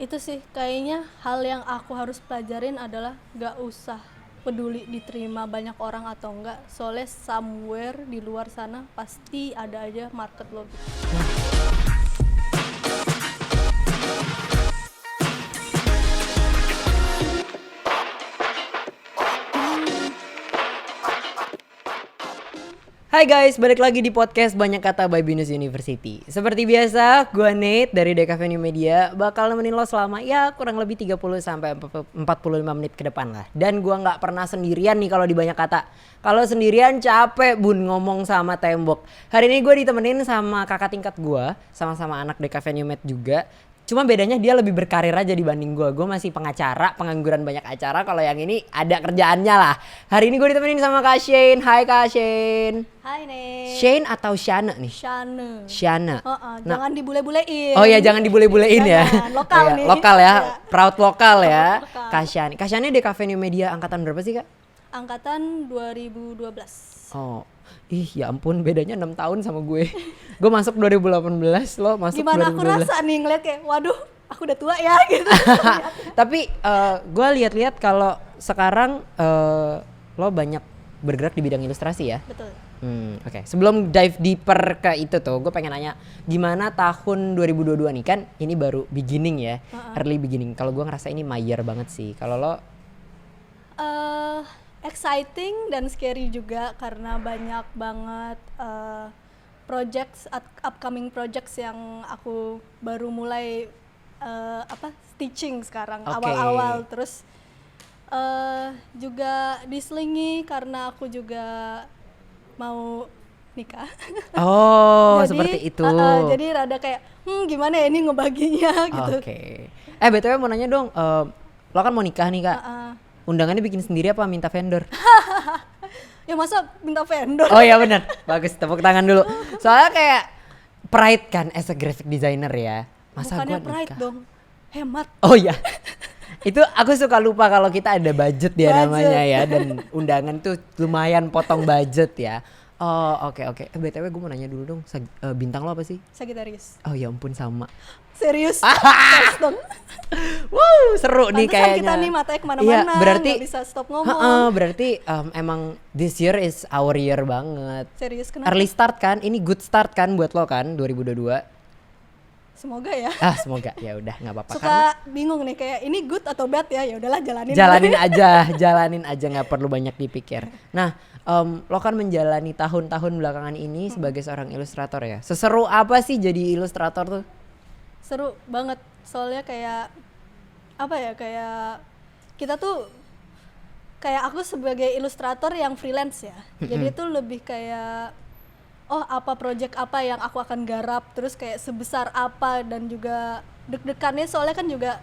Itu sih kayaknya hal yang aku harus pelajarin adalah gak usah peduli diterima banyak orang atau enggak, soalnya somewhere di luar sana pasti ada aja market lo gitu. Hai guys, balik lagi di podcast Banyak Kata by Binus University. Seperti biasa, gue Nate dari DKV New Media bakal nemenin lo selama ya kurang lebih 30 sampai 45 menit ke depan lah. Dan gue nggak pernah sendirian nih kalau di Banyak Kata. Kalau sendirian capek bun ngomong sama tembok. Hari ini gue ditemenin sama kakak tingkat gue, sama-sama anak DKV New Med juga. Cuma bedanya dia lebih berkarir aja dibanding gue. Gue masih pengacara, pengangguran banyak acara. Kalau yang ini ada kerjaannya lah. Hari ini gue ditemenin sama Kak Shane. Hai Kak Shane. Hai Nek. Shane atau Shana nih? Shana. Shana. Jangan dibule-bulein. Oh ya, jangan dibule-bulein ya. Lokal ya, nih. Lokal ya, Ya. proud lokal ya. Lokal. Kak Shani. Kak Shani DKV New Media angkatan berapa sih Kak? Angkatan 2012. Oh, ya ampun bedanya 6 tahun sama gue. Gue masuk 2018, lo masuk Gimana 2012. aku rasa nih ngeliat kayak, waduh aku udah tua ya gitu. Tapi gue lihat-lihat kalau sekarang lo banyak bergerak di bidang ilustrasi ya. Betul. Oke. Sebelum dive deeper ke itu tuh, gue pengen nanya gimana tahun 2022 nih, kan ini baru beginning ya, early beginning. Kalau gue ngerasa ini mayer banget sih. Kalau lo? Exciting dan scary juga karena banyak banget upcoming projects yang aku baru mulai stitching sekarang. Oke. Awal-awal. Terus juga diselingi karena aku juga mau nikah. Oh, Jadi, seperti itu. Jadi rada kayak gimana ya ini ngebaginya gitu. Oke. BTW mau nanya dong, lo kan mau nikah nih Kak. Undangannya bikin sendiri apa minta vendor? Ya masa minta vendor? Oh iya benar, bagus, tepuk tangan dulu. Soalnya kayak pride kan as a graphic designer ya. Masa Bukannya gua pride nikah? dong, hemat. Oh iya. Itu aku suka lupa kalau kita ada budget ya Budget. namanya ya, dan undangan tuh lumayan potong budget ya. Oh oke. BTW gue mau nanya dulu dong, bintang lo apa sih? Sagittarius. Oh ya ampun sama. Serius? Tes dong. Wow seru nih Pantesan kayaknya. kita nih matanya kemana-mana, Iya, berarti nggak bisa stop ngomong. berarti emang this year is our year banget. Serius kenapa? Early start kan, ini good start kan buat lo kan 2022. Semoga ya. Semoga ya udah nggak apa-apa. Suka bingung nih kayak ini good atau bad ya, ya udahlah jalanin. Jalanin aja nggak perlu banyak dipikir. Nah lo kan menjalani tahun-tahun belakangan ini sebagai seorang ilustrator ya. Seseru apa sih jadi ilustrator tuh? Seru banget soalnya kayak apa ya, kayak kita tuh kayak aku sebagai ilustrator yang freelance ya. Jadi itu lebih kayak apa project apa yang aku akan garap, terus kayak sebesar apa, dan juga deg-degannya soalnya kan juga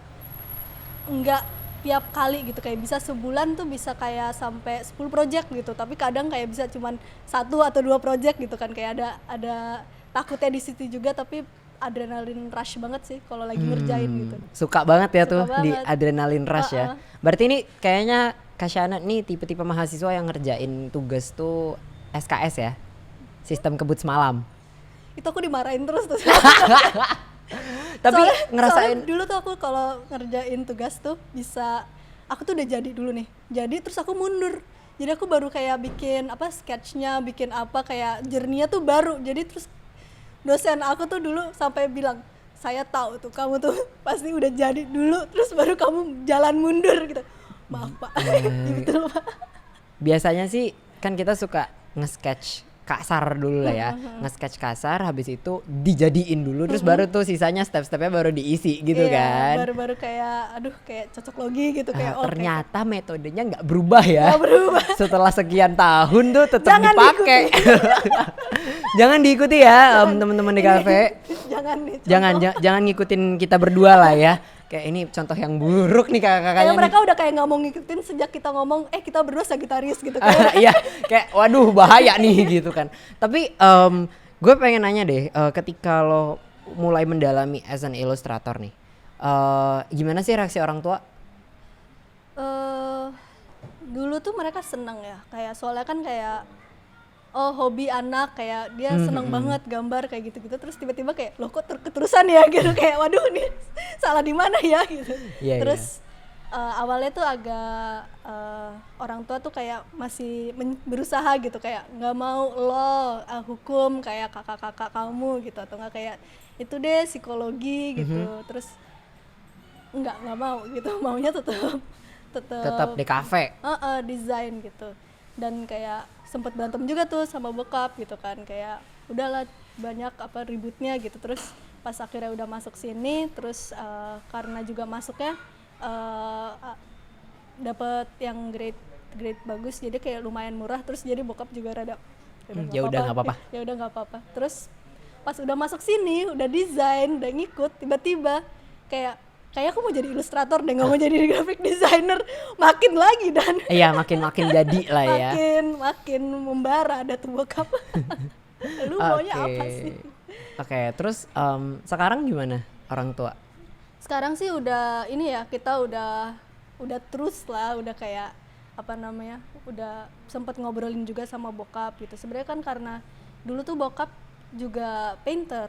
enggak tiap kali gitu, kayak bisa sebulan tuh bisa kayak sampai 10 project gitu, tapi kadang kayak bisa cuman 1 atau 2 project gitu kan, kayak ada takutnya di situ juga, tapi adrenalin rush banget sih kalau lagi ngerjain gitu. Suka banget ya Suka tuh di banget. adrenalin rush ya. Berarti ini kayaknya Kak Shana nih tipe-tipe mahasiswa yang ngerjain tugas tuh SKS ya, sistem kebut semalam. Itu aku dimarahin terus tuh. Tapi soalnya ngerasain dulu tuh aku kalau ngerjain tugas tuh bisa, aku tuh udah jadi dulu nih, jadi terus aku mundur, jadi aku baru kayak bikin sketchnya, bikin kayak journey-nya tuh baru. Jadi terus dosen aku tuh dulu sampai bilang, saya tahu tuh kamu tuh pasti udah jadi dulu, terus baru kamu jalan mundur gitu. Maaf Pak. Gitu loh Pak. biasanya sih kan kita suka nge-sketch kasar dulu lah ya, nge-sketch kasar, habis itu dijadiin dulu, terus baru tuh sisanya step-stepnya baru diisi gitu kan. Baru-baru kayak kayak cocok logi gitu, kayak Ternyata metodenya nggak berubah ya. Nggak berubah. Setelah sekian tahun tuh tetap Jangan dipakai. Jangan diikuti ya teman-teman di kafe. Jangan nih. contoh. Jangan ngikutin kita berdua lah ya. Kayak ini contoh yang buruk nih kakak-kakaknya. Kayak mereka udah kayak nggak mau ngikutin sejak kita ngomong kita berdua Sagittarius gitu kayak. Iya, kayak waduh bahaya nih gitu kan. Tapi gue pengen nanya deh, ketika lo mulai mendalami as an illustrator nih, gimana sih reaksi orang tua? Dulu tuh mereka seneng ya, kayak soalnya kan kayak hobi anak, kayak dia seneng banget gambar kayak gitu-gitu, terus tiba-tiba kayak loh kok keterusan ya gitu, kayak waduh nih salah di mana ya gitu. Iya, Terus awalnya tuh agak orang tua tuh kayak masih berusaha gitu, kayak nggak mau lo hukum kayak kakak-kakak kamu gitu, atau nggak kayak itu deh psikologi gitu. Terus nggak mau gitu, maunya tetap DKV. desain gitu. Dan kayak sempet berantem juga tuh sama bokap gitu kan, kayak udahlah banyak apa ributnya gitu. Terus pas akhirnya udah masuk sini, terus karena juga masuknya dapat yang grade bagus, jadi kayak lumayan murah. Terus jadi bokap juga rada Ya udah nggak apa-apa. ya udah nggak apa-apa. Terus pas udah masuk sini, udah desain, udah ngikut, tiba-tiba kayak aku mau jadi ilustrator deh, nggak mau jadi graphic designer. Makin lagi dan Iya, makin jadi lah ya. makin membara ada tuh bokap. Lu maunya apa sih? Oke, terus sekarang gimana orang tua? Sekarang sih udah ini ya, kita udah terus lah, udah kayak apa namanya, udah sempet ngobrolin juga sama bokap gitu. Sebenarnya kan karena dulu tuh bokap juga painter,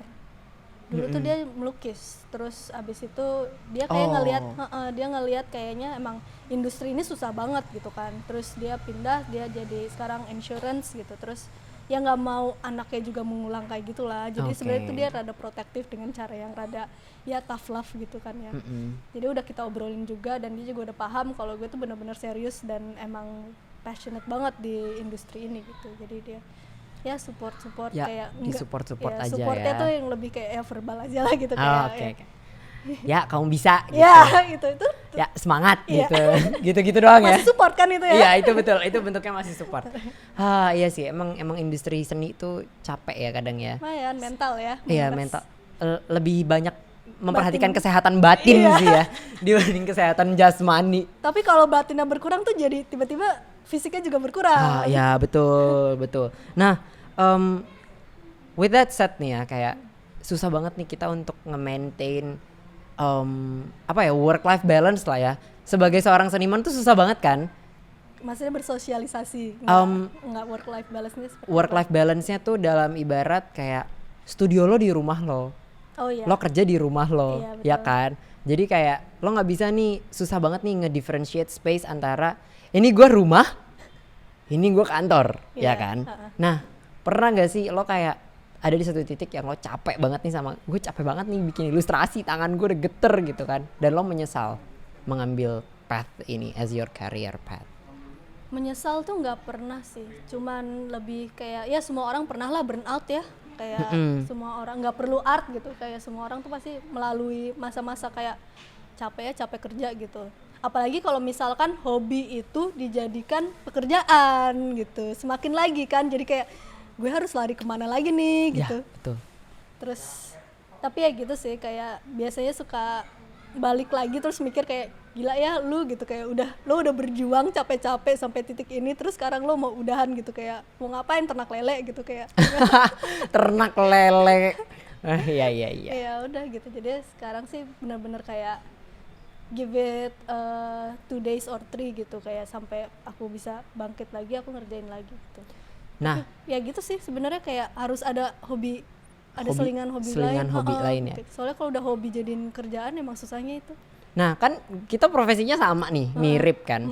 dulu tuh dia melukis. Terus abis itu dia kayak ngelihat kayaknya emang industri ini susah banget gitu kan. Terus dia pindah, dia jadi sekarang insurance gitu. Terus ya nggak mau anaknya juga mengulang kayak gitulah. Jadi sebenarnya tuh dia rada protektif dengan cara yang rada ya tough love gitu kan ya. Jadi udah kita obrolin juga, dan dia juga udah paham kalau gue tuh benar-benar serius dan emang passionate banget di industri ini gitu. Jadi dia ya support ya, kayak di support ya, aja supportnya ya. tuh yang lebih kayak ya verbal aja lah gitu kayak Okay. Ya kamu bisa gitu. ya itu Ya semangat Iya. gitu gitu doang ya. masih support kan itu ya. Iya itu betul, itu bentuknya masih support. Iya sih, emang industri seni itu capek ya kadang ya. Lumayan mental ya. Iya mental, lebih banyak memperhatikan Batin. kesehatan batin Iya. sih ya dibanding kesehatan jasmani. Tapi kalau batinnya berkurang tuh jadi tiba-tiba fisiknya juga berkurang. Ya betul. Nah, with that said nih ya, kayak susah banget nih kita untuk nge-maintain work life balance lah ya. Sebagai seorang seniman tuh susah banget kan? Maksudnya bersosialisasi, nggak work life balance-nya seperti Work life balance-nya tuh dalam ibarat kayak studio lo di rumah lo. Oh iya. Lo kerja di rumah lo, Iya, betul. ya kan? Jadi kayak lo nggak bisa nih, susah banget nih ngedifferentiate space antara ini gue rumah, ini gue kantor, ya Iya, kan? Nah, pernah nggak sih lo kayak ada di satu titik yang lo capek banget nih sama gue capek banget nih bikin ilustrasi, tangan gue udah geter gitu kan? Dan lo menyesal mengambil path ini as your career path? Menyesal tuh nggak pernah sih, cuman lebih kayak ya semua orang pernah lah burnout ya, kayak semua orang, nggak perlu art gitu, kayak semua orang tuh pasti melalui masa-masa kayak capek kerja gitu. Apalagi kalau misalkan hobi itu dijadikan pekerjaan gitu, semakin lagi kan, jadi kayak gue harus lari kemana lagi nih gitu. Ya, betul. Terus tapi ya gitu sih, kayak biasanya suka balik lagi terus mikir kayak gila ya lu gitu, kayak lo udah berjuang capek-capek sampai titik ini, terus sekarang lo mau udahan gitu, kayak mau ngapain, ternak lele gitu kayak. Ternak lele. Iya. Ya udah gitu. Jadi sekarang sih benar-benar kayak give it 2 days or 3 gitu, kayak sampai aku bisa bangkit lagi, aku ngerjain lagi gitu. Nah, Ya gitu sih sebenarnya, kayak harus ada hobi, ada selingan hobi lain ya. gitu. Soalnya kalau udah hobi jadiin kerjaan emang susahnya itu. Nah kan kita profesinya sama nih, mirip kan.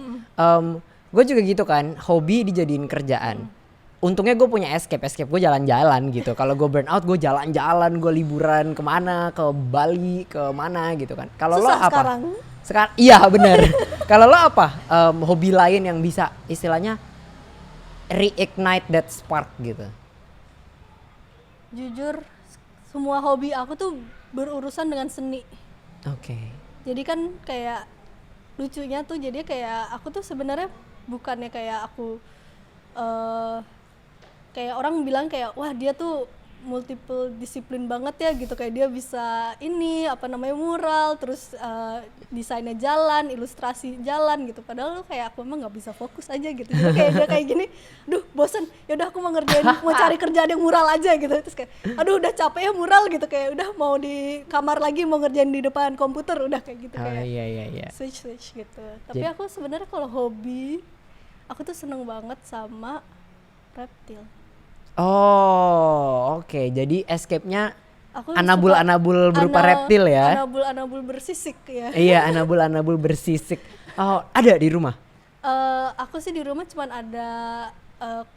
Gue juga gitu kan, hobi dijadiin kerjaan. Untungnya gue punya escape gue jalan-jalan gitu. Kalau gue burn out, gue jalan-jalan, gue liburan kemana, ke Bali, ke mana gitu kan. Kalau lo apa? Sekarang iya benar. Kalau lo apa? Hobi lain yang bisa istilahnya reignite that spark gitu. Jujur semua hobi aku tuh berurusan dengan seni. Oke. Jadi kan kayak lucunya tuh, jadi kayak aku tuh sebenarnya bukannya kayak aku kayak orang bilang kayak wah dia tuh multiple disiplin banget ya gitu, kayak dia bisa ini apa namanya mural, terus desainnya jalan, ilustrasi jalan gitu, padahal kayak aku emang nggak bisa fokus aja gitu. Jadi kayak dia kayak gini, duh bosen, yaudah aku mau ngerjain, mau cari kerjaan yang mural aja gitu. Terus kayak aduh udah capek ya mural gitu, kayak udah mau di kamar lagi, mau ngerjain di depan komputer, udah kayak gitu. Kayak Iya. switch gitu. Tapi aku sebenarnya kalau hobi aku tuh seneng banget sama reptil. Oh, oke. Jadi escape-nya Aku Anabul-anabul berupa reptil ya. Anabul bersisik ya. Iya, anabul-anabul bersisik. Oh, ada di rumah? Aku sih di rumah cuman ada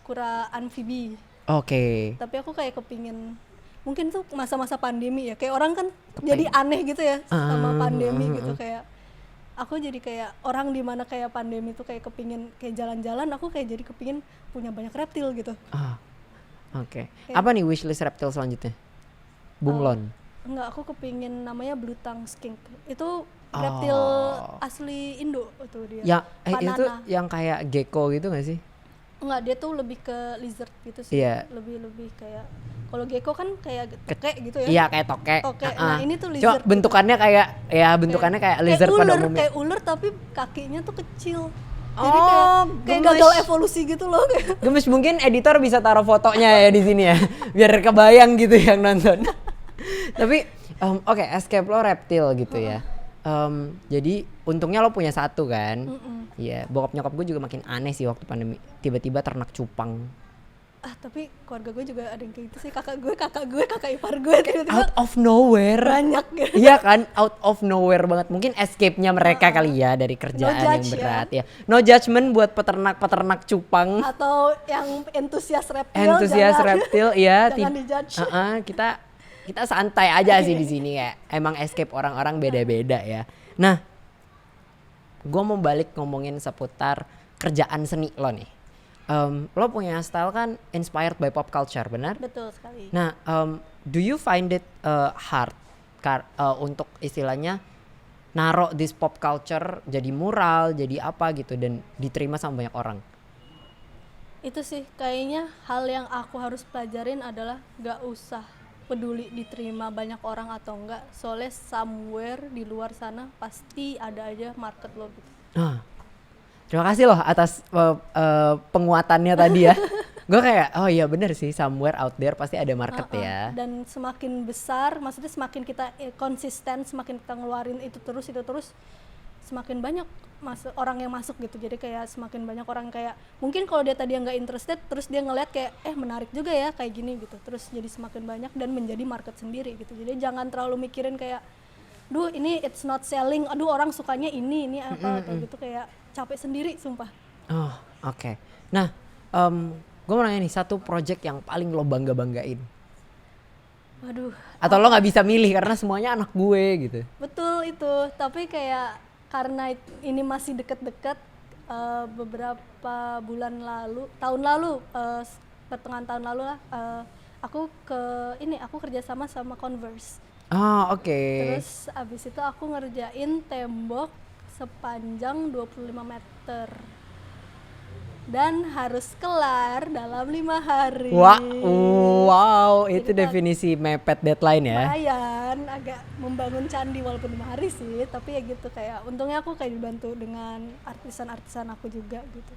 kura amfibi. Oke. Tapi aku kayak kepingin, mungkin tuh masa-masa pandemi ya, kayak orang kan jadi aneh gitu ya sama pandemi gitu, kayak aku jadi kayak orang di mana kayak pandemi tuh kayak kepingin kayak jalan-jalan, aku kayak jadi kepingin punya banyak reptil gitu. Oke. Apa nih wishlist reptil selanjutnya? Bunglon. Enggak, aku kepingin namanya blue tongue skink. Itu reptil asli Indo tuh dia. Ya, Panana. itu yang kayak gecko gitu gak sih? Enggak, dia tuh lebih ke lizard gitu sih. Iya. Lebih kayak, kalau gecko kan kayak tokek gitu ya. Iya, kayak tokek. Nah ini tuh Cuma lizard. bentukannya kayak kayak lizard pada umumnya. Kayak ular tapi kakinya tuh kecil. Jadi kayak gemes. gagal evolusi gitu loh. Gemes, mungkin editor bisa taruh fotonya ya di sini ya, biar kebayang gitu yang nonton. Tapi oke, escape lo reptil gitu ya. Jadi untungnya lo punya satu kan. Iya, bokap nyokap gue juga makin aneh sih waktu pandemi. Tiba-tiba ternak cupang. Tapi keluarga gue juga ada yang kayak gitu sih. Kakak ipar gue tiba-tiba Out of nowhere. banyak gitu. Iya kan, out of nowhere banget. Mungkin escape-nya mereka kali ya dari kerjaan yang berat ya. No judgment buat peternak cupang. Atau yang entusias reptil. Reptil ya. Jangan dijudge. Kita santai aja sih di sini ya. Emang escape orang-orang beda-beda ya. Nah, gue mau balik ngomongin seputar kerjaan seni lo nih. Lo punya style kan inspired by pop culture, benar? Betul sekali. Nah, do you find it hard untuk istilahnya naro this pop culture jadi mural, jadi apa gitu dan diterima sama banyak orang? Itu sih kayaknya hal yang aku harus pelajarin adalah gak usah peduli diterima banyak orang atau enggak, soalnya somewhere di luar sana pasti ada aja market lo gitu. Terima kasih loh atas penguatannya tadi ya. Gue kayak oh iya bener sih, somewhere out there pasti ada market ya. Dan semakin besar, maksudnya semakin kita konsisten, semakin kita ngeluarin itu terus semakin banyak orang yang masuk gitu. Jadi kayak semakin banyak orang kayak mungkin kalau dia tadi yang nggak interested, terus dia ngeliat kayak menarik juga ya kayak gini gitu. Terus jadi semakin banyak dan menjadi market sendiri gitu. Jadi jangan terlalu mikirin kayak, duh ini it's not selling, aduh orang sukanya ini apa kayak gitu, kayak capek sendiri sumpah. Oke. Nah, gue mau nanya nih, satu project yang paling lo banggain. Waduh. Atau lo nggak bisa milih karena semuanya anak gue gitu. Betul itu, tapi kayak karena ini masih deket-deket, beberapa tahun lalu, pertengahan tahun lalu lah, aku kerjasama sama Converse. Oke. Terus abis itu aku ngerjain tembok sepanjang 25 meter dan harus kelar dalam 5 hari. Wow, itu Jadi definisi mepet deadline ya. Lumayan agak membangun candi walaupun 5 hari sih, tapi ya gitu, kayak untungnya aku kayak dibantu dengan artisan aku juga gitu.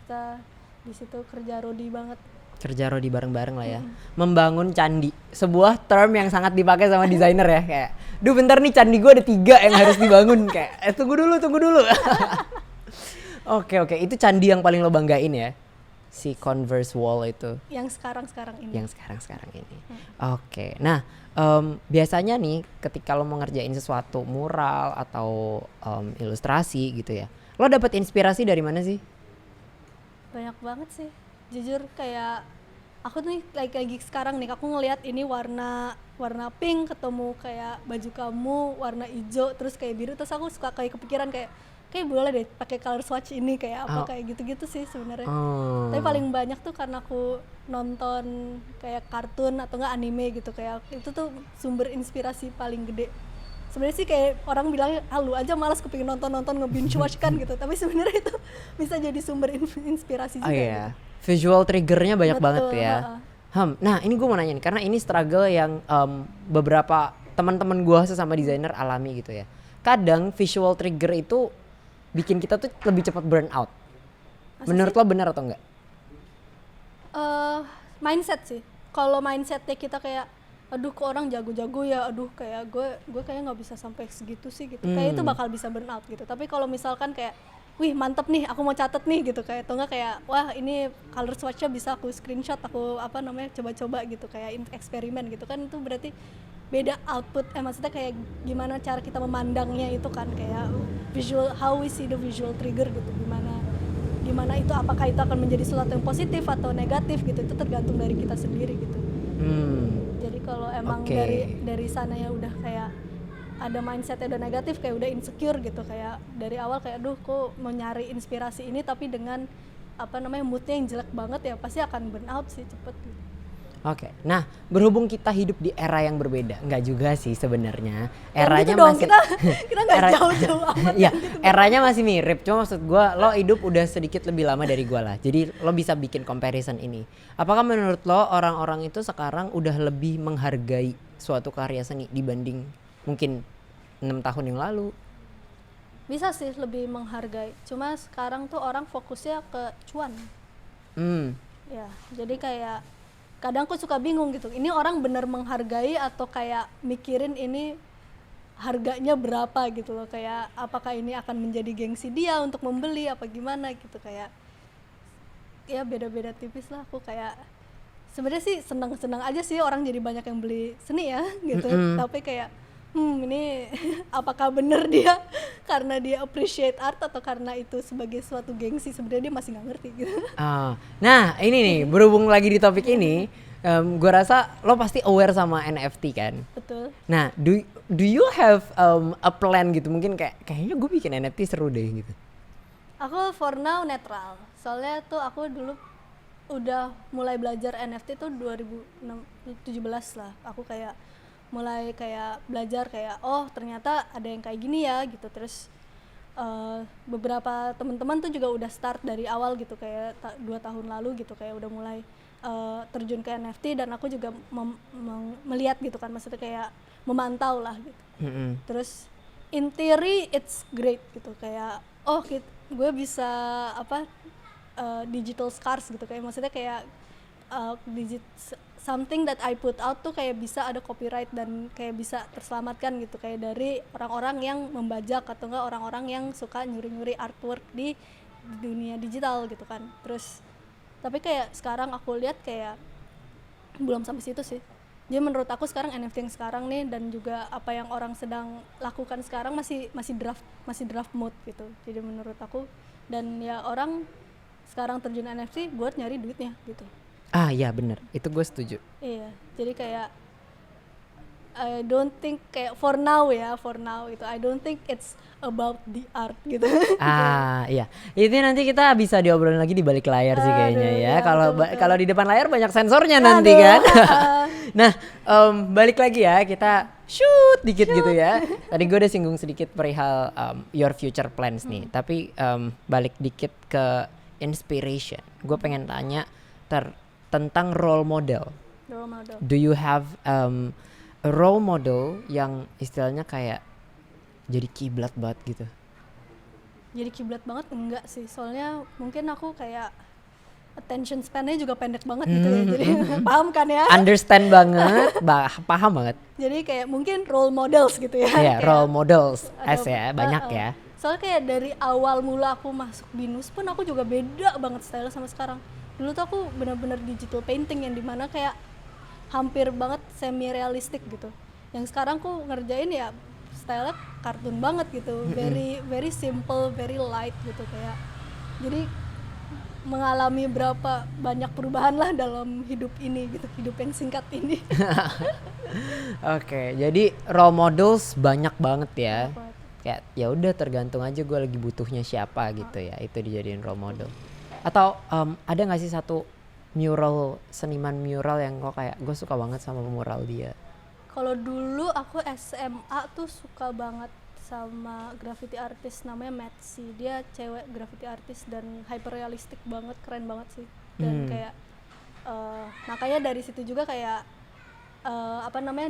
Kita di situ kerja rodi banget. Kerja rodi bareng-bareng lah ya. Membangun candi, sebuah term yang sangat dipakai sama desainer ya, kayak duh bentar nih candi gue ada 3 yang harus dibangun, kayak tunggu dulu. Oke, itu candi yang paling lo banggain ya, si Converse Wall itu. Yang sekarang ini. Oke. Nah, biasanya nih ketika lo mau ngerjain sesuatu mural atau ilustrasi gitu ya, lo dapet inspirasi dari mana sih? Banyak banget sih. Jujur kayak aku nih lagi sekarang nih aku ngelihat ini warna pink ketemu kayak baju kamu warna hijau terus kayak biru, terus aku suka kayak kepikiran kayak boleh deh pakai color swatch ini kayak apa kayak gitu-gitu sih sebenarnya. Tapi paling banyak tuh karena aku nonton kayak kartun atau enggak anime gitu, kayak itu tuh sumber inspirasi paling gede. Sebenarnya sih kayak orang bilang lu aja malas kepingin nonton nge-binge watch kan gitu, tapi sebenarnya itu bisa jadi sumber inspirasi juga. Gitu. Visual triggernya banyak Betul, banget ya. Nah ini gue mau nanya nih, karena ini struggle yang beberapa teman-teman gue sesama desainer alami gitu ya. Kadang visual trigger itu bikin kita tuh lebih cepat burn out. Menurut lo benar atau enggak? Mindset sih. Kalau mindsetnya kita kayak aduh kok orang jago-jago ya, aduh kayak gue kayak nggak bisa sampai segitu sih gitu, kayak itu bakal bisa burn out gitu. Tapi kalau misalkan kayak wih mantep nih aku mau catet nih gitu, kayak atau enggak kayak wah ini color swatch-nya bisa aku screenshot, aku coba-coba gitu, kayak eksperimen gitu kan, itu berarti beda output, maksudnya kayak gimana cara kita memandangnya itu kan, kayak visual, how we see the visual trigger gitu, gimana itu, apakah itu akan menjadi sesuatu yang positif atau negatif gitu, itu tergantung dari kita sendiri gitu. Jadi kalau emang dari sana ya udah kayak ada mindsetnya udah negatif, kayak udah insecure gitu, kayak dari awal kayak aduh kok mau nyari inspirasi ini tapi dengan moodnya yang jelek banget, ya pasti akan burn out sih cepet gitu. Oke, nah berhubung kita hidup di era yang berbeda, enggak juga sih sebenarnya. gitu Eranya dong, masih kita nggak jauh-jauh amat. Iya, eranya masih mirip. Cuma maksud gue, lo hidup udah sedikit lebih lama dari gue lah. Jadi lo bisa bikin comparison ini. Apakah menurut lo orang-orang itu sekarang udah lebih menghargai suatu karya seni dibanding mungkin 6 tahun yang lalu? Bisa sih lebih menghargai. Cuma sekarang tuh orang fokusnya ke cuan. Ya, jadi kayak kadang aku suka bingung gitu, ini orang bener menghargai atau kayak mikirin ini harganya berapa gitu loh, kayak apakah ini akan menjadi gengsi dia untuk membeli apa gimana gitu, kayak ya beda-beda tipis lah. Aku kayak sebenarnya sih senang-senang aja sih orang jadi banyak yang beli seni ya gitu, tapi kayak ini apakah bener dia karena dia appreciate art atau karena itu sebagai suatu gengsi, sebenarnya dia masih nggak ngerti gitu. Nah ini nih, berhubung lagi di topik ini, gue rasa lo pasti aware sama NFT kan? Betul. Nah, do you have a plan gitu? Mungkin kayaknya gue bikin NFT seru deh gitu. Aku for now netral. Soalnya tuh aku dulu udah mulai belajar NFT tuh 2017 lah. Aku kayak mulai kayak belajar kayak oh ternyata ada yang kayak gini ya gitu. Terus beberapa teman-teman tuh juga udah start dari awal gitu, kayak 2 tahun lalu gitu, kayak udah mulai terjun ke NFT, dan aku juga melihat gitu kan, maksudnya kayak memantau lah gitu. Terus in theory it's great gitu, kayak oh gue bisa digital scars gitu, kayak maksudnya kayak something that I put out tuh kayak bisa ada copyright dan kayak bisa terselamatkan gitu, kayak dari orang-orang yang membajak atau enggak orang-orang yang suka nyuri-nyuri artwork di dunia digital gitu kan. Terus tapi kayak sekarang aku lihat kayak belum sampai situ sih. Jadi menurut aku sekarang NFT yang sekarang nih, dan juga apa yang orang sedang lakukan sekarang masih draft mode gitu. Jadi menurut aku, dan ya orang sekarang terjun NFT buat nyari duitnya gitu. Iya bener, itu gue setuju. Iya, jadi kayak I don't think kayak for now itu I don't think it's about the art gitu. Iya, itu nanti kita bisa diobrolin lagi di balik layar sih kayaknya ya. Kalau di depan layar banyak sensornya nanti kan. Nah, balik lagi ya, kita shoot dikit gitu ya. Tadi gue udah singgung sedikit perihal your future plans nih, tapi balik dikit ke inspiration. Gue pengen tanya tentang role model. Do you have a role model yang istilahnya kayak jadi kiblat banget gitu? Jadi kiblat banget enggak sih, soalnya mungkin aku kayak attention span-nya juga pendek banget gitu ya, jadi paham kan ya? Understand banget, paham banget. Jadi kayak mungkin role models gitu ya. Iya, role models ya, banyak ya. Soalnya kayak dari awal mula aku masuk BINUS pun aku juga beda banget style sama sekarang. Dulu tuh aku benar-benar digital painting yang dimana kayak hampir banget semi realistik gitu. Yang sekarang aku ngerjain ya style kartun banget gitu, very simple, very light gitu, kayak jadi mengalami berapa banyak perubahan lah dalam hidup ini gitu, hidup yang singkat ini. Oke, jadi role models banyak banget ya. Kayak ya udah tergantung aja gue lagi butuhnya siapa gitu ya, itu dijadiin role model. Atau ada nggak sih satu seniman mural yang kok kayak gue suka banget sama mural dia? Kalau dulu aku SMA tuh suka banget sama graffiti artist namanya Metsi. Dia cewek graffiti artist dan hyper realistic banget, keren banget sih. Dan kayak makanya dari situ juga kayak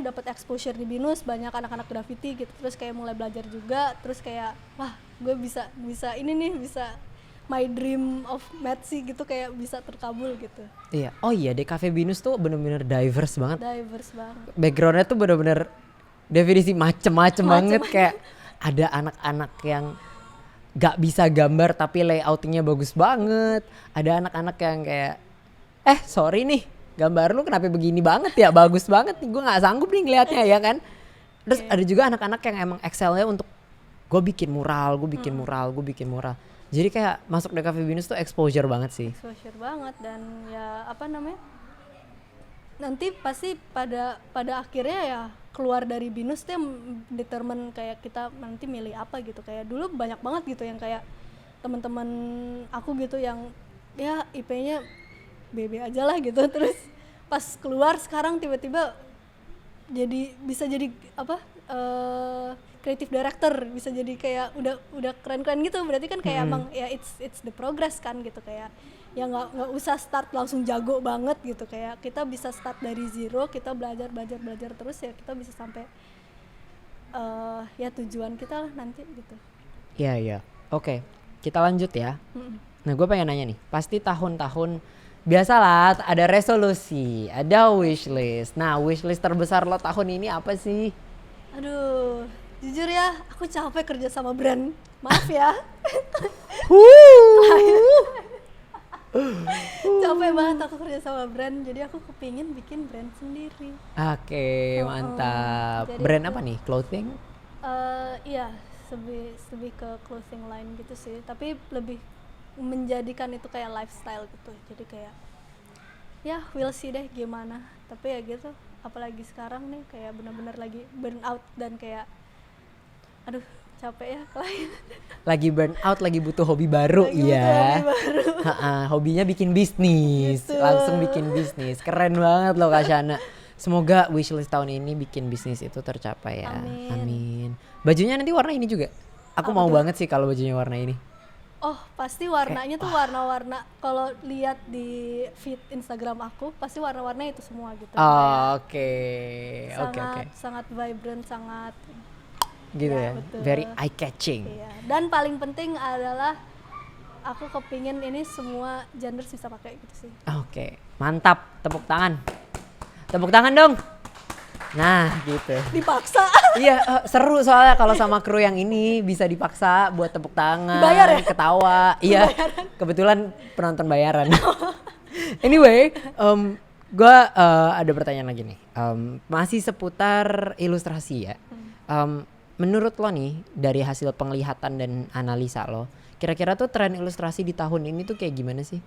dapat exposure di BINUS, banyak anak-anak graffiti gitu. Terus kayak mulai belajar juga, terus kayak wah gue bisa ini nih, bisa my dream of Metsi gitu, kayak bisa terkabul gitu. Iya, oh iya, DKV BINUS tuh bener-bener diverse banget. Backgroundnya tuh bener-bener definisi macem-macem banget, kayak ada anak-anak yang gak bisa gambar tapi layoutingnya bagus banget. Ada anak-anak yang kayak sorry nih, gambar lu kenapa begini banget ya, bagus banget nih, gue nggak sanggup nih ngelihatnya ya kan. Terus ada juga anak-anak yang emang excelnya untuk gue bikin mural, gue bikin mural. Jadi kayak masuk DKV Binus tuh exposure banget sih. Exposure banget, dan ya apa namanya, nanti pasti pada akhirnya ya keluar dari Binus tuh yang determine kayak kita nanti milih apa gitu. Kayak dulu banyak banget gitu yang kayak teman-teman aku gitu yang ya IP-nya BB aja lah gitu, terus pas keluar sekarang tiba-tiba bisa jadi apa, creative director, bisa jadi kayak udah keren-keren gitu. Berarti kan kayak emang ya it's the progress kan gitu, kayak ya nggak usah start langsung jago banget gitu, kayak kita bisa start dari zero, kita belajar terus ya kita bisa sampai ya tujuan kita lah nanti gitu. Iya. Oke, kita lanjut ya. Nah gue pengen nanya nih, pasti tahun-tahun biasalah ada resolusi, ada wishlist. Nah wishlist terbesar lo tahun ini apa sih? Aduh, jujur ya aku capek kerja sama brand, maaf ya. Capek banget aku kerja sama brand, jadi aku kepingin bikin brand sendiri. Oke, mantap. Brand apa nih? Clothing? Iya, lebih ke clothing line gitu sih, tapi lebih menjadikan itu kayak lifestyle gitu. Jadi kayak ya we'll see deh gimana, tapi ya gitu, apalagi sekarang nih kayak benar-benar lagi burn out dan kayak aduh capek ya klien. Lagi burn out, lagi butuh hobi baru. Iya. Hobinya bikin bisnis, gitu. langsung bikin bisnis. Keren banget loh Kak Shana. Semoga wishlist tahun ini bikin bisnis itu tercapai ya. Amin. Bajunya nanti warna ini juga. Aku mau banget sih kalau bajunya warna ini. Oh pasti warnanya tuh warna-warna, kalau lihat di feed Instagram aku pasti warna-warnanya itu semua gitu. Oke. Sangat vibrant, sangat gitu ya. Betul. Very eye catching. Iya. Dan paling penting adalah aku kepingin ini semua gender bisa pakai gitu sih. Oke, mantap. Tepuk tangan dong. Nah gitu. Dipaksa. Iya, seru soalnya kalau sama kru yang ini bisa dipaksa buat tepuk tangan, Bayar ya? ketawa. Iya, kebetulan penonton bayaran. Anyway, gue ada pertanyaan lagi nih. Masih seputar ilustrasi ya. Menurut lo nih, dari hasil penglihatan dan analisa lo, kira-kira tuh tren ilustrasi di tahun ini tuh kayak gimana sih?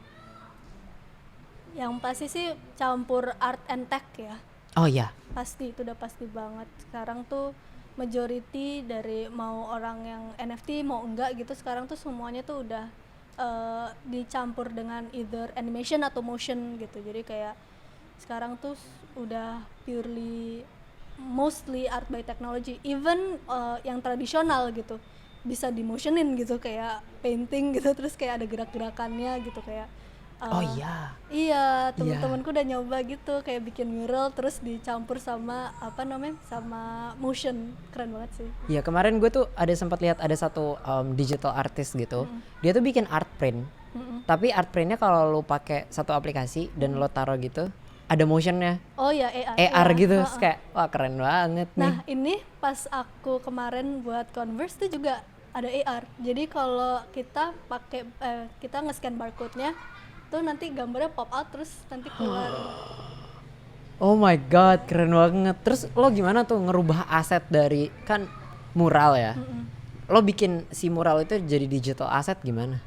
Yang pasti sih campur art and tech ya. Oh iya. Pasti, itu udah pasti banget. Sekarang tuh majority dari mau orang yang NFT mau enggak gitu, sekarang tuh semuanya tuh udah dicampur dengan either animation atau motion gitu. Jadi kayak sekarang tuh udah purely mostly art by technology. Even yang tradisional gitu bisa dimotionin gitu, kayak painting gitu, terus kayak ada gerak-gerakannya gitu kayak Oh iya. Iya, temen-temenku udah nyoba gitu, kayak bikin mural terus dicampur sama apa namanya, sama motion. Keren banget sih. Iya, kemarin gue tuh ada sempat lihat ada satu digital artist gitu. Dia tuh bikin art print. Tapi art printnya kalau lo pakai satu aplikasi dan lo taruh gitu, ada motionnya. Oh iya, AR. AR gitu, terus kayak wah keren banget nih. Nah, ini pas aku kemarin buat Converse tuh juga ada AR. Jadi kalau kita pakai kita nge-scan barcode-nya tuh nanti gambarnya pop out terus nanti keluar. Oh my god, keren banget. Terus lo gimana tuh ngerubah aset dari kan mural ya? Lo bikin si mural itu jadi digital aset gimana?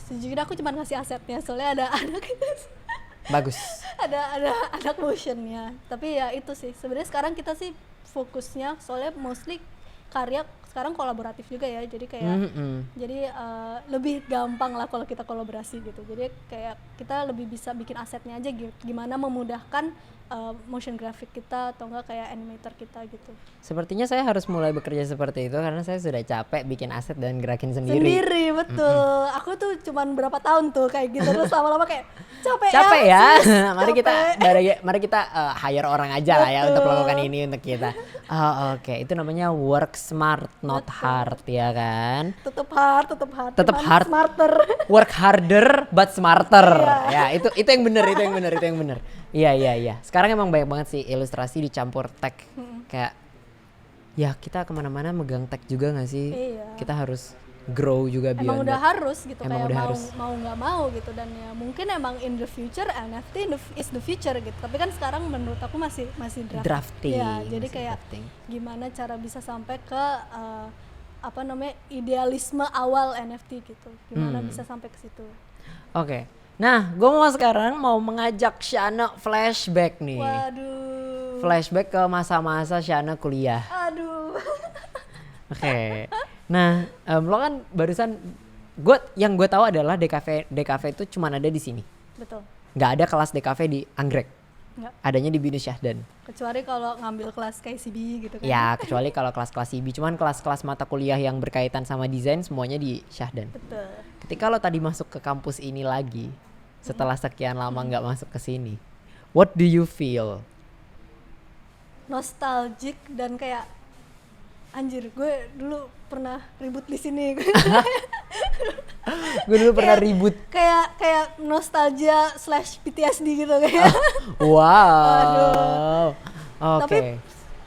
Sejujurnya aku cuma ngasih asetnya, soalnya ada anak Bagus. ada anak motionnya. Tapi ya itu sih. Sebenarnya sekarang kita sih fokusnya soalnya mostly karya sekarang kolaboratif juga ya, jadi kayak jadi lebih gampang lah kalau kita kolaborasi gitu. Jadi kayak kita lebih bisa bikin asetnya aja, gimana memudahkan motion graphic kita atau enggak kayak animator kita gitu. Sepertinya saya harus mulai bekerja seperti itu karena saya sudah capek bikin aset dan gerakin sendiri. Betul. Aku tuh cuman berapa tahun tuh kayak gitu, terus lama-lama kayak capek ya. Capek. mari kita hire orang aja lah ya untuk melakukan ini untuk kita. Oke. Itu namanya work smart not hard ya kan? Tetep hard. Tetep cuman hard. Smarter. Work harder but smarter. Ya, itu yang benar. Iya. Sekarang emang banyak banget sih ilustrasi dicampur tech. Kayak ya kita kemana-mana megang tech juga nggak sih? Iya. Kita harus grow juga emang beyond udah that. harus gitu, Emang kayak udah mau harus. mau nggak mau gitu. Dan ya mungkin emang in the future NFT is the future gitu, tapi kan sekarang menurut aku masih Drafting, ya. Jadi masih kayak drafting. gimana cara bisa sampai ke apa namanya, idealisme awal NFT gitu, gimana bisa sampai ke situ. Oke. Nah, gue mau sekarang mengajak Shana flashback nih. Waduh, Flashback ke masa-masa Shana kuliah. aduh. Oke. Nah, lo kan barusan yang gue tahu adalah DKV itu cuma ada di sini. Betul, Nggak ada kelas DKV di Anggrek. nggak, Adanya di Binus Syahdan. kecuali kalau ngambil kelas kayak CB gitu kan. Ya, kecuali kalau kelas-kelas IB. Cuman kelas-kelas mata kuliah yang berkaitan sama desain semuanya di Syahdan. Betul. Ketika lo tadi masuk ke kampus ini lagi, setelah sekian lama nggak masuk ke sini, what do you feel? Nostalgic dan kayak anjir, gue dulu pernah ribut di sini. Gue dulu pernah ribut. kayak nostalgia / PTSD gitu kayak. Wow. Tapi Oke.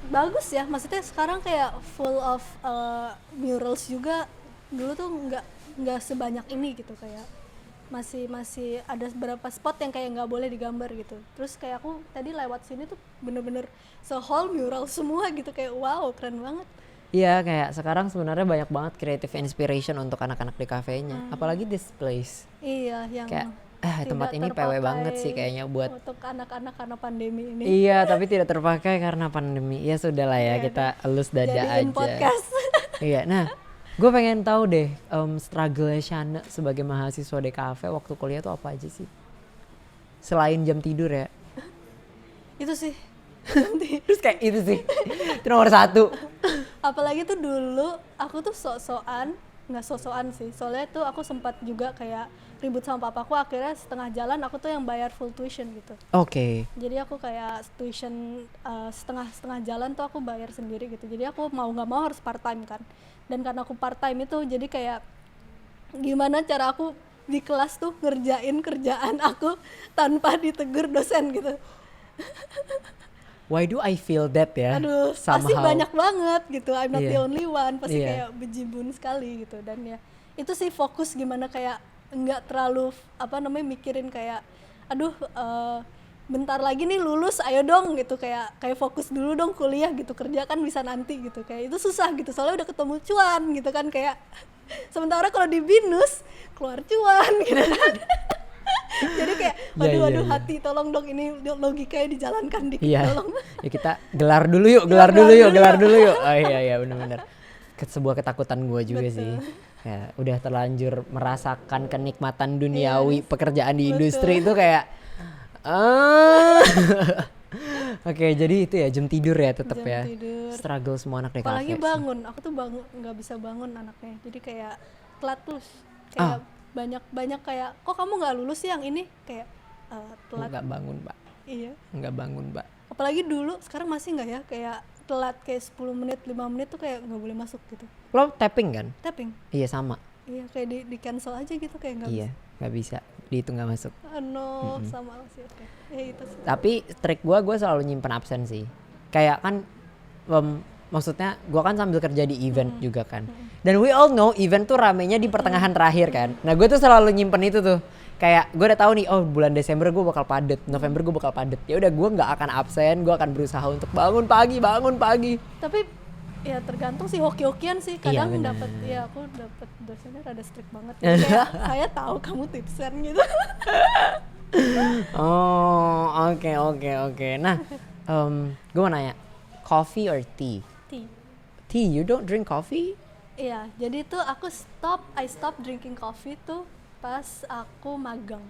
bagus ya, maksudnya sekarang kayak full of murals juga. Dulu tuh nggak sebanyak ini gitu, kayak masih ada beberapa spot yang kayak nggak boleh digambar gitu. Terus kayak aku tadi lewat sini tuh bener-bener whole mural semua gitu, kayak wow, keren banget. Iya, kayak sekarang sebenarnya banyak banget creative inspiration untuk anak-anak di kafenya. Apalagi this place. Iya, yang Kayak tidak tempat ini PW banget sih kayaknya buat. untuk anak-anak karena pandemi ini. Iya, tapi tidak terpakai karena pandemi. Ya sudah lah ya, Iya, kita elus dada Jadiin aja. podcast. Iya, nah gue pengen tahu deh struggle-nya Shana sebagai mahasiswa DKV waktu kuliah tuh apa aja sih? Selain jam tidur ya. Itu sih. Terus kayak itu sih. Itu nomor 1. Apalagi tuh dulu aku tuh nggak sok-sokan sih, soalnya tuh aku sempat juga kayak ribut sama papaku, akhirnya setengah jalan aku tuh yang bayar full tuition gitu. Oke. Jadi aku kayak tuition setengah jalan tuh aku bayar sendiri gitu. Jadi aku mau nggak mau harus part time kan, dan karena aku part time itu jadi kayak gimana cara aku di kelas tuh ngerjain kerjaan aku tanpa ditegur dosen gitu. Why do I feel that ya? Aduh, pasti Somehow. banyak banget gitu. I'm not the Iya. only one. Pasti Iya. kayak bejibun sekali gitu. Dan ya itu sih fokus gimana kayak nggak terlalu mikirin kayak aduh bentar lagi nih lulus, ayo dong gitu, kayak fokus dulu dong kuliah gitu, kerja kan bisa nanti gitu. Kayak itu susah gitu. Soalnya udah ketemu cuan gitu kan, kayak sementara kalau di BINUS keluar cuan gitu. Jadi kayak waduh Iya. hati tolong dong, ini logikanya dijalankan dikit Iya. tolong. Ya kita gelar dulu yuk. Oh iya benar-benar. Sebuah ketakutan gue juga sih. Ya, udah terlanjur merasakan kenikmatan duniawi pekerjaan di industri itu kayak Oke, jadi itu ya jam tidur ya tetap Jam ya. tidur. Struggle semua anak DKV. Apalagi sih. bangun, aku tuh nggak bisa bangun anaknya, jadi kayak telat terus, kayak banyak kayak kok kamu nggak lulus sih yang ini, kayak telat. Nggak bangun, Mbak. Iya, Nggak bangun, Mbak. apalagi dulu, sekarang masih nggak ya, kayak telat kayak 10 menit 5 menit tuh kayak nggak boleh masuk gitu. Lo tapping kan? Tapping, Iya sama. iya kayak di cancel aja gitu, kayak nggak Iya, nggak bisa. Dihitung nggak masuk. bisa. No, sama sih, oke. Ya itu sih. Tapi trik gue selalu nyimpen absen sih. Kayak kan maksudnya gue kan sambil kerja di event juga kan. Dan we all know event tuh ramenya di pertengahan terakhir kan. Nah gue tuh selalu nyimpen itu tuh. Kayak gue udah tahu nih, oh bulan Desember gue bakal padet, November gue bakal padet. Ya udah gue nggak akan absen, gue akan berusaha untuk bangun pagi. Tapi ya tergantung sih, hoki-hokian sih, Iya, kadang benar. dapat, ya aku dapat dosennya rada strict banget. Jadi kayak saya tahu kamu tipsen gitu. Oh oke. Nah gue mau nanya, coffee or tea? Tea, you don't drink coffee? Iya, jadi tuh I stop drinking coffee tuh pas aku magang.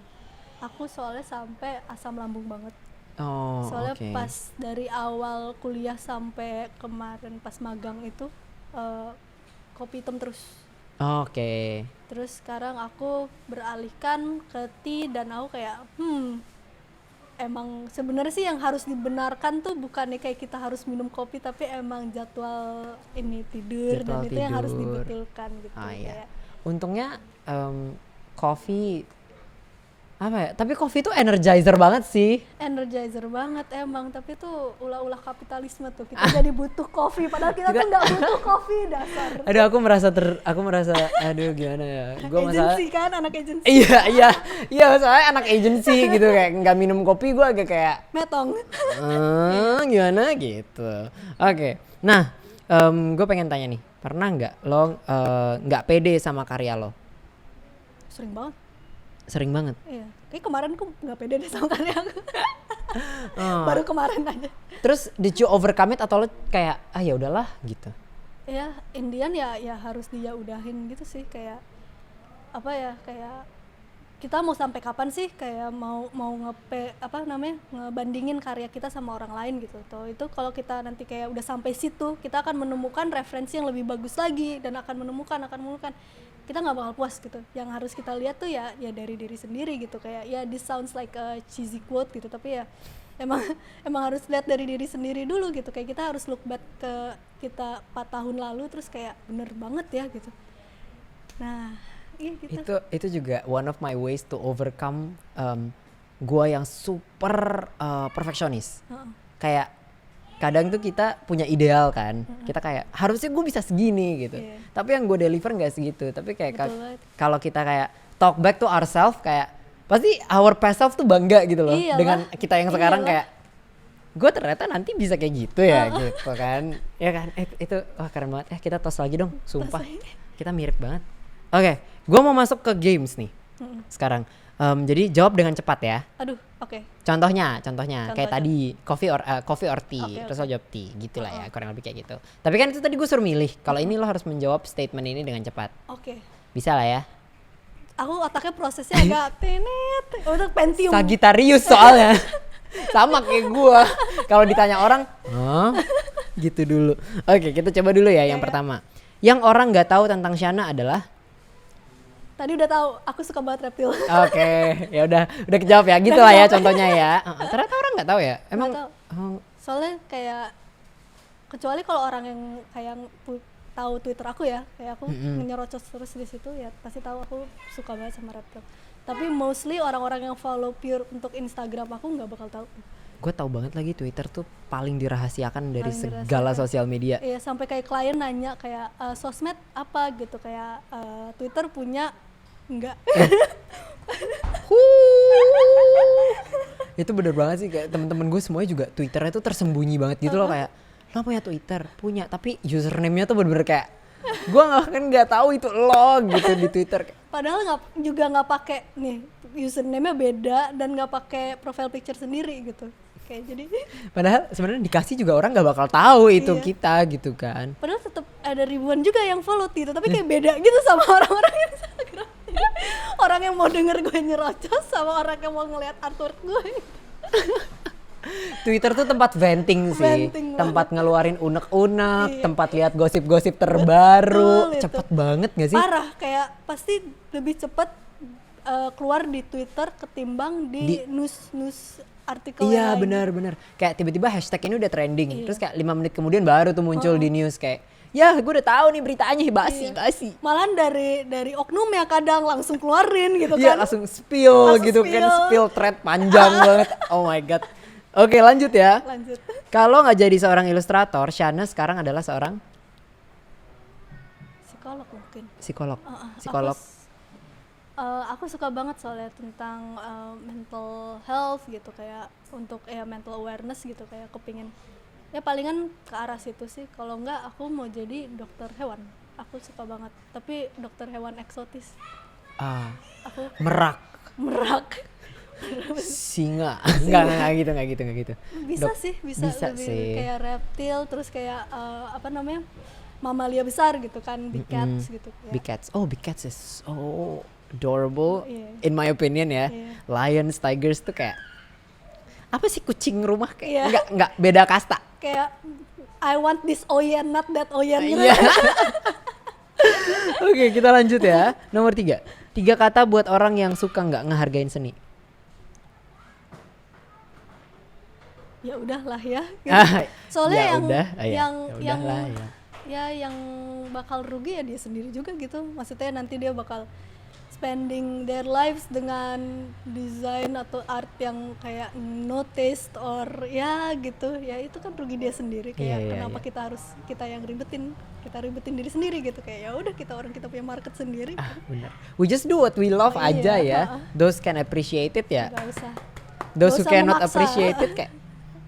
Aku soalnya sampai asam lambung banget. Oh Soalnya oke. pas dari awal kuliah sampai kemarin pas magang itu kopi hitam terus. Oke. Terus sekarang aku beralihkan ke tea, dan aku kayak emang sebenarnya sih yang harus dibenarkan tuh bukannya kayak kita harus minum kopi, tapi emang jadwal ini tidur, Jadwal dan itu yang harus tidur. dibetulkan gitu. Ah iya. Kayak Untungnya coffee Apa ya? Tapi kopi tuh energizer banget sih. Energizer banget emang, tapi tuh ulah-ulah kapitalisme tuh, kita jadi butuh kopi padahal kita tuh nggak butuh kopi, dasar. Aduh, aku merasa aduh gimana ya. Gua masalah Agensi kan, anak agensi. iya soalnya anak agency gitu kayak nggak minum kopi gue agak kayak Metong. gimana gitu. Oke. Nah, gue pengen tanya nih, pernah nggak lo nggak pede sama karya lo? Sering banget. Sering banget. Iya. Kayak kemarin aku nggak pede deh sama karya aku. Oh. Baru kemarin aja. Terus did you overcome it atau lo kayak ya udahlah gitu? Ya, Indian ya harus dia udahin gitu sih, kayak apa ya, kayak kita mau sampai kapan sih kayak mau ngebandingin karya kita sama orang lain gitu. Toh itu kalau kita nanti kayak udah sampai situ, kita akan menemukan referensi yang lebih bagus lagi dan akan menemukan kita nggak bakal puas gitu. Yang harus kita lihat tuh ya dari diri sendiri gitu, kayak ya this sounds like a cheesy quote gitu, tapi ya emang harus lihat dari diri sendiri dulu gitu. Kayak kita harus look back ke kita 4 tahun lalu terus kayak bener banget ya gitu. Nah, iya gitu. Itu juga one of my ways to overcome gua yang super perfeksionis. Kayak kadang tuh kita punya ideal kan, kita kayak harusnya gue bisa segini gitu, tapi yang gue deliver nggak segitu. Tapi kayak kalau kita kayak talk back to ourselves, kayak pasti our past self tuh bangga gitu loh. Iyalah. Dengan kita yang sekarang kayak gue ternyata nanti bisa kayak gitu ya gitu kan, ya kan. Itu wah keren banget. Kita tos lagi dong, sumpah kita mirip banget. Oke, gue mau masuk ke games nih sekarang. Jadi jawab dengan cepat ya. Aduh, oke. Contohnya kayak tadi coffee or tea, terus lo jawab tea, gitulah ya, kurang lebih kayak gitu. Tapi kan itu tadi gue suruh milih. Kalau ini lo harus menjawab statement ini dengan cepat. Oke. Bisa lah ya. Aku otaknya prosesnya agak tenet, untuk Pentium. Sagittarius soalnya. Sama kayak gue. Kalau ditanya orang, gitu dulu. Oke, kita coba dulu ya yang pertama. Yang orang nggak tahu tentang Shana adalah? Tadi udah tahu, aku suka banget reptil. Oke, ya udah kejawab ya, gitu lah ya contohnya ya. Ternyata orang nggak tahu ya, emang. Soalnya kayak kecuali kalau orang yang kayak tahu Twitter aku ya, kayak aku nyerocos terus di situ ya pasti tahu aku suka banget sama reptil. Tapi mostly orang-orang yang follow pure untuk Instagram aku nggak bakal tahu. Gue tahu banget lagi Twitter tuh paling dirahasiakan dari segala sosial media. Iya, sampai kayak klien nanya kayak sosmed apa gitu, kayak Twitter punya enggak. Itu bener banget sih, kayak temen-temen gue semuanya juga Twitternya tuh tersembunyi banget gitu loh, kayak lo punya Twitter, punya, tapi username-nya tuh bener-bener kayak gue nggak tahu itu lo gitu di Twitter. Padahal nggak pakai nih username-nya beda dan nggak pakai profile picture sendiri gitu. Kayak jadi. Padahal sebenarnya dikasih juga orang nggak bakal tahu itu kita gitu kan. Padahal tetap ada ribuan juga yang follow gitu, tapi kayak beda gitu sama orang-orang Instagram. Orang yang mau denger gue nyerocos sama orang yang mau ngeliat artwork gue. Twitter tuh tempat venting sih, tempat ngeluarin unek-unek, tempat lihat gosip-gosip terbaru. Betul, cepet banget gak sih? Parah, kayak pasti lebih cepet keluar di Twitter ketimbang di news artikel. Iya benar. Kayak tiba-tiba hashtag ini udah trending, terus kayak 5 menit kemudian baru tuh muncul di news kayak, ya gue udah tahu nih beritanya basi. Malahan dari oknum ya kadang langsung keluarin gitu kan. Iya langsung spill gitu kan, spill thread panjang banget. Oh my god. Oke lanjut ya. Kalau nggak jadi seorang ilustrator, Shana sekarang adalah seorang psikolog mungkin. Psikolog. Aku suka banget soalnya tentang mental health gitu, kayak untuk mental awareness gitu, kayak kepingin ya palingan ke arah situ sih. Kalau enggak aku mau jadi dokter hewan. Aku suka banget, tapi dokter hewan eksotis. Aku merak. Singa. Enggak gitu. Bisa lebih sih. Kayak reptil, terus kayak mamalia besar gitu kan, big cats gitu. Big cats. Oh, big cats is so adorable in my opinion ya. Lions, tigers tuh kayak apa sih, kucing rumah kayak enggak beda kasta. Kayak I want this Oyen, not that Oyen gitu. Oke, kita lanjut ya. Nomor 3. 3 kata buat orang yang suka nggak ngehargain seni. Ya udahlah ya. Gitu. Soalnya ya yang bakal rugi ya dia sendiri juga gitu. Maksudnya nanti dia bakal spending their lives dengan desain atau art yang kayak noticed or ya gitu. Ya itu kan rugi dia sendiri, kayak Iya, kenapa iya. kita yang kita ribetin diri sendiri gitu, kayak ya udah kita punya market sendiri. Benar. We just do what we love Oh, aja iya, ya. Those can appreciate it ya. Gak usah. Those who Nggak usah cannot memaksa. appreciate it kayak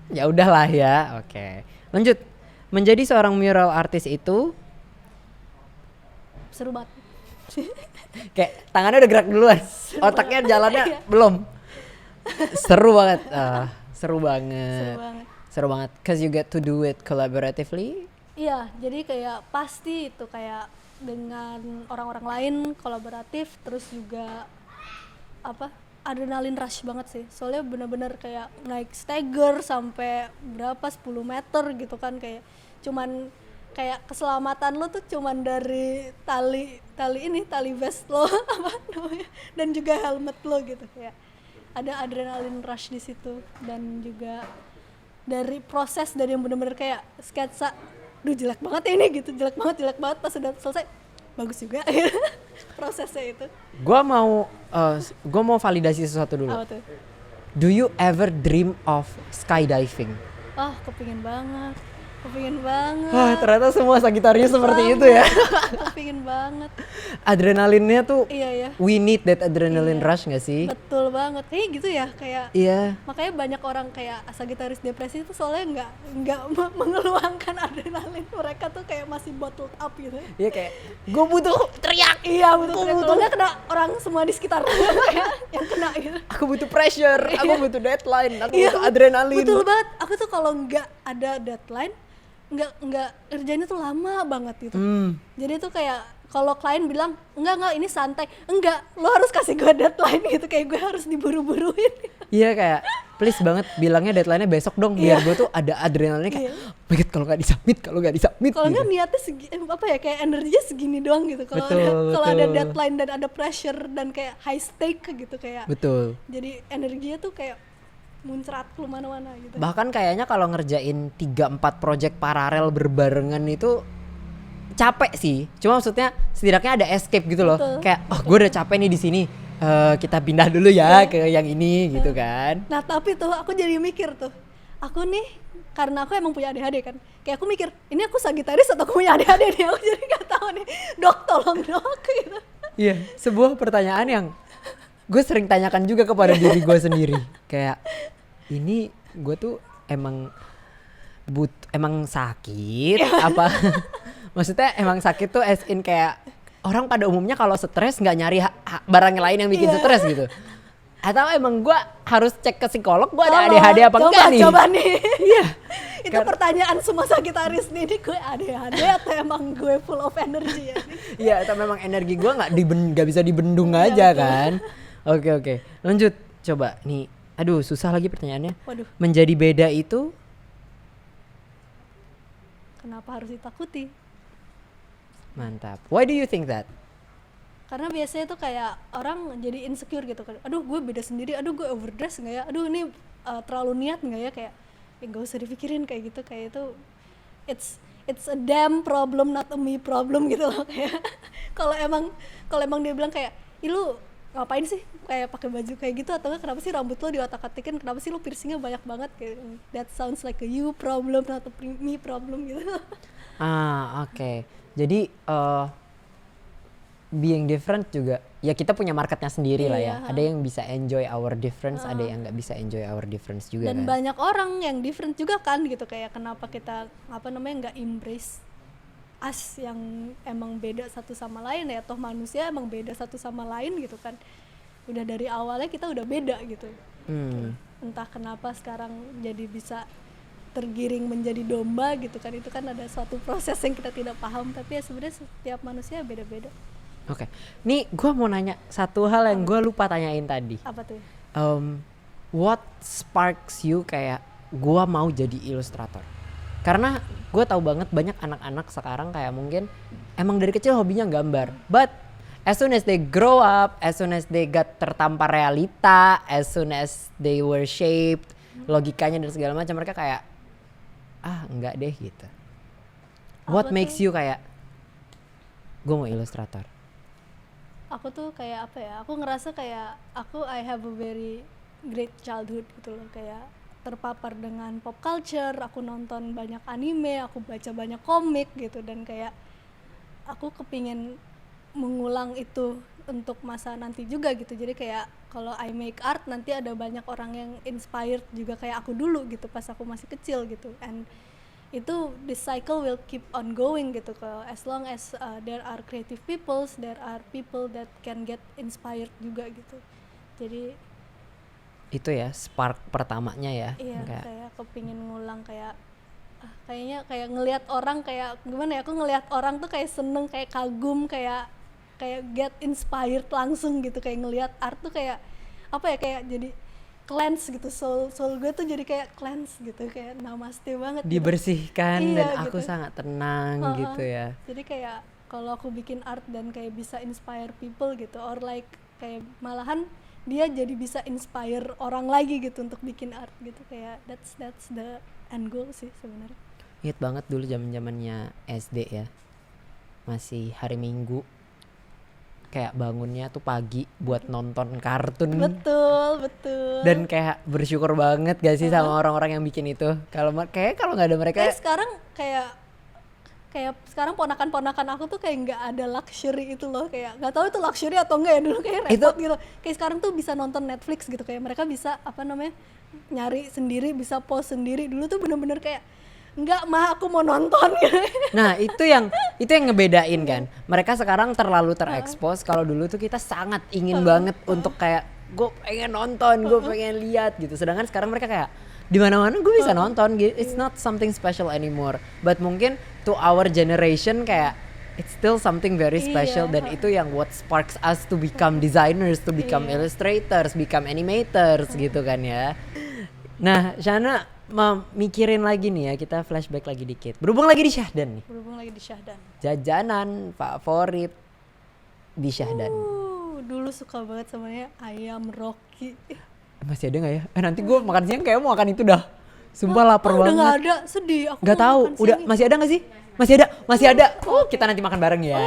ya udahlah ya. Oke. Lanjut. Menjadi seorang mural artist itu Seru banget. kayak tangannya udah gerak duluan. Otaknya jalannya Iya. belum. Seru banget. Seru banget. Seru banget. Seru banget. Cause you get to do it collaboratively. Iya, jadi kayak pasti itu kayak dengan orang-orang lain kolaboratif, terus juga apa, adrenalin rush banget sih. Soalnya bener-bener kayak naik stagger sampai berapa 10 meter gitu kan, kayak cuman kayak keselamatan lo tuh cuman dari tali vest lo apa namanya, dan juga helmet lo gitu, kayak ada adrenalin rush di situ. Dan juga dari proses, dari yang bener-bener kayak sketsa, duh jelek banget ya ini gitu, jelek banget, pas udah selesai bagus juga. Prosesnya itu. Gua mau validasi sesuatu dulu. Apa tuh? Do you ever dream of skydiving? Kepingin banget. Wah, ternyata semua Sagitarius seperti itu ya. Kepingin banget. Adrenalinnya tuh Iya ya, we need that adrenaline Iya. rush gak sih? betul banget. Kayak gitu ya, kayak Iya. makanya banyak orang kayak Sagitarius depresi itu soalnya nggak mengeluarkan adrenalin. Mereka tuh kayak masih bottled up gitu. Iya kayak gue butuh teriak. Iya betul. Kalau nggak kena orang semua di sekitar kayak yang kena gitu. Aku butuh pressure, aku Iya. butuh deadline, aku Iya, butuh adrenalin. Betul banget. Aku tuh kalau nggak ada deadline, nggak kerjanya tuh lama banget gitu. Jadi tuh kayak kalau klien bilang enggak ini santai, enggak, lo harus kasih gue deadline gitu, kayak gue harus diburu-buruin. Iya kayak please banget bilangnya deadline-nya besok dong biar gue tuh ada adrenalinnya kayak oh my God, kalau nggak disubmit Kalau gitu. nggak niatnya apa ya, kayak energinya segini doang gitu. Kalau Betul. ada deadline dan ada pressure dan kayak high stake gitu, kayak Betul. jadi energinya tuh kayak muncrat kemana-mana gitu. Bahkan kayaknya kalau ngerjain 3-4 project paralel berbarengan itu capek sih. Cuma maksudnya setidaknya ada escape gitu loh. Betul. Kayak oh gue udah capek nih di sini. Kita pindah dulu ya ke yang ini gitu kan. Nah tapi tuh aku jadi mikir tuh, aku nih karena aku emang punya ADHD kan, kayak aku mikir ini aku Sagitarius atau aku punya ADHD nih, aku jadi nggak tahu nih. Dok tolong dok gitu. Iya, sebuah pertanyaan yang gue sering tanyakan juga kepada diri gue sendiri. Kayak ini gue tuh emang sakit apa? Maksudnya emang sakit tuh as in kayak orang pada umumnya kalau stres nggak nyari barang lain yang bikin Iya. stres gitu. Atau emang gue harus cek ke psikolog gue ada Tolong, ADHD apa enggak nih? Coba nih. Iya. Itu pertanyaan semua Sagitarius nih, ini gue ADHD atau emang gue full of energy ya? Iya, atau memang energi gue nggak bisa dibendung Iya, aja betul. kan? Oke, lanjut coba nih. Aduh susah lagi pertanyaannya. Waduh, Menjadi beda itu kenapa harus ditakuti? mantap. Why do you think that? Karena biasanya tuh kayak orang jadi insecure gitu kan. Aduh gue beda sendiri, aduh gue overdress nggak ya? Aduh ini terlalu niat nggak ya? Kayak ya nggak usah dipikirin kayak gitu, kayak itu it's a damn problem not a me problem gitu loh. Kayak kalau emang dia bilang kayak, "Ih lu ngapain sih kayak pakai baju kayak gitu, atau enggak kenapa sih rambut lo diotak-atikin, kenapa sih lo piercingnya banyak banget," kayak that sounds like a you problem not a me problem gitu. Oke. Jadi being different juga ya kita punya marketnya sendiri lah ya. Iya. Ada yang bisa enjoy our difference, ada yang nggak bisa enjoy our difference juga Dan kan. banyak orang yang different juga kan gitu, kayak kenapa kita nggak embrace us yang emang beda satu sama lain ya, toh manusia emang beda satu sama lain gitu kan. Udah dari awalnya kita udah beda gitu. Entah kenapa sekarang jadi bisa tergiring menjadi domba gitu kan, itu kan ada suatu proses yang kita tidak paham, tapi ya sebenarnya setiap manusia beda-beda. Oke. Nih gue mau nanya satu hal yang gue lupa tanyain tadi. Apa tuh? What sparks you kayak gue mau jadi ilustrator? Karena gue tahu banget banyak anak-anak sekarang kayak mungkin emang dari kecil hobinya gambar, but as soon as they grow up, as soon as they got tertampar realita, as soon as they were shaped, logikanya dan segala macam, mereka kayak enggak deh gitu. What Aku makes tuh- you kayak gue mau ilustrator? aku tuh kayak apa ya, aku ngerasa kayak I have a very great childhood gitu loh, kayak terpapar dengan pop culture, aku nonton banyak anime, aku baca banyak komik gitu, dan kayak aku kepingin mengulang itu untuk masa nanti juga gitu. Jadi kayak kalau I make art nanti ada banyak orang yang inspired juga kayak aku dulu gitu pas aku masih kecil gitu, and itu the cycle will keep on going gitu, as long as there are creative peoples, there are people that can get inspired juga gitu. Jadi Itu ya spark pertamanya ya. iya, Kayak, kayak kepingin ngulang, kayak kayaknya kayak ngelihat orang, kayak gimana ya, aku ngelihat orang tuh kayak seneng, kayak kagum, kayak kayak get inspired langsung gitu, kayak ngelihat art tuh kayak apa ya, kayak jadi cleanse gitu, soul gue tuh jadi kayak cleanse gitu, kayak namaste banget gitu. dibersihkan Iya, dan aku gitu. sangat tenang gitu ya. Jadi kayak kalau aku bikin art dan kayak bisa inspire people gitu, or like kayak malahan dia jadi bisa inspire orang lagi gitu untuk bikin art gitu, kayak that's the end goal sih sebenarnya. Ingat banget dulu zaman-zamannya SD ya. Masih hari Minggu. Kayak bangunnya tuh pagi buat nonton kartun. Betul. Dan kayak bersyukur banget gak sih sama orang-orang yang bikin itu. Kalau kalau nggak ada mereka, Kayak sekarang kayak sekarang ponakan-ponakan aku tuh kayak nggak ada luxury itu loh, kayak nggak tahu itu luxury atau enggak ya, dulu kayak repot gitu. Kayak sekarang tuh bisa nonton Netflix gitu, kayak mereka bisa apa namanya, nyari sendiri, bisa post sendiri. Dulu tuh bener-bener kayak enggak mah, aku mau nonton gitu. nah itu yang ngebedain kan. Mereka sekarang terlalu terekspos. Kalau dulu tuh kita sangat ingin banget untuk kayak gue pengen nonton, gue pengen lihat gitu. Sedangkan sekarang mereka kayak di mana-mana gue bisa nonton gitu. It's not something special anymore. But mungkin to our generation kayak it's still something very special. Dan itu yang what sparks us to become designers, to become illustrators, become animators gitu kan ya. Nah, Shana mikirin lagi nih ya, kita flashback lagi dikit. Berhubung lagi di Syahdan nih. Berhubung lagi di Syahdan. Jajanan favorit di Syahdan. Dulu suka banget samanya ayam Rocky. Masih ada nggak ya? Nanti gue makan siang kayak mau makan itu dah. Sumpah lapar Udah banget. nggak ada, sedih. Aku Gak mau tahu. makan Udah siang masih ada nggak sih? Masih ada. Oh, kita nanti makan bareng ya.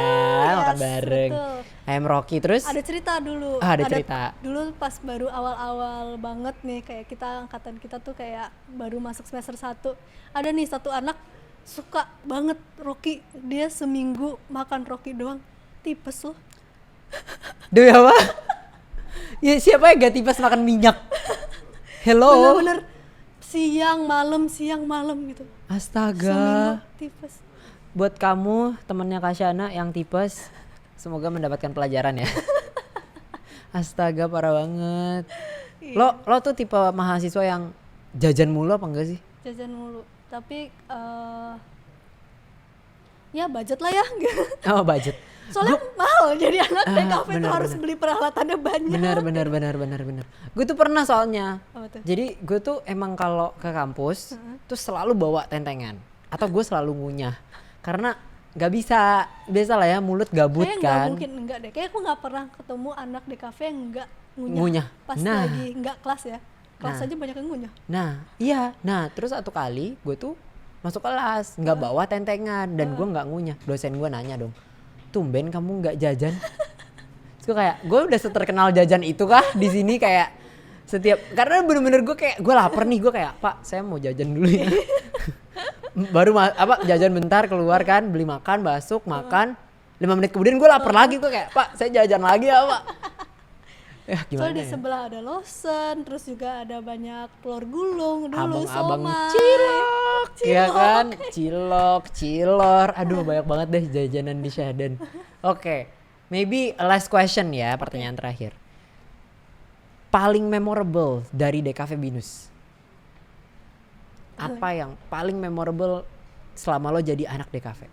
Makan yes, bareng. betul. Ayam Rocky terus. Ada cerita dulu. Ada cerita. Dulu pas baru awal-awal banget nih, kayak kita angkatan kita tuh kayak baru masuk semester 1. Ada nih satu anak suka banget Rocky. Dia seminggu makan Rocky doang. Tipes loh. Demi apa? Ya siapa yang gak tipes makan minyak? Hello. Bener-bener siang malam gitu. Astaga. Seminggu tipes. Buat kamu temennya Kak Shana yang tipes, semoga mendapatkan pelajaran ya. Astaga, parah banget. Lo tuh tipe mahasiswa yang jajan mulu apa enggak sih? Jajan mulu. Tapi ya budget lah ya. Oh, budget. Soalnya mahal jadi anak DKV tuh bener, harus bener. beli peralatannya banyak. Benar. Gue tuh pernah soalnya. Apa tuh? Jadi gue tuh emang kalau ke kampus tuh selalu bawa tentengan atau gue selalu ngunyah karena nggak bisa, biasa lah ya, mulut gabut Kayaknya kan. nggak mungkin enggak deh. Kayak aku nggak pernah ketemu anak DKV yang enggak ngunyah. Pas Nah. lagi enggak kelas ya. Kelas Nah. aja banyak yang ngunyah. Nah, iya. Nah, terus satu kali gue tuh masuk kelas nggak bawa tentengan dan gue nggak ngunyah. Dosen gue nanya dong, tumben kamu nggak jajan? Terus gue kayak, gue udah seterkenal jajan itu kah di sini, kayak setiap, karena bener-bener gue kayak gue lapar nih, gue kayak Pak saya mau jajan dulu ya. Baru jajan bentar keluar kan, beli makan, masuk makan, 5 menit kemudian gue lapar lagi, gue kayak Pak saya jajan lagi ya Pak. Ya gimana Soalnya di ya? sebelah ada Lawson, terus juga ada banyak telur gulung dulu, Abang-abang somai, cilok, ya kan, cilor, aduh banyak banget deh jajanan di Syahdan. Oke, maybe a last question ya, pertanyaan terakhir. Paling memorable dari DKV Binus? Apa yang paling memorable selama lo jadi anak DKV?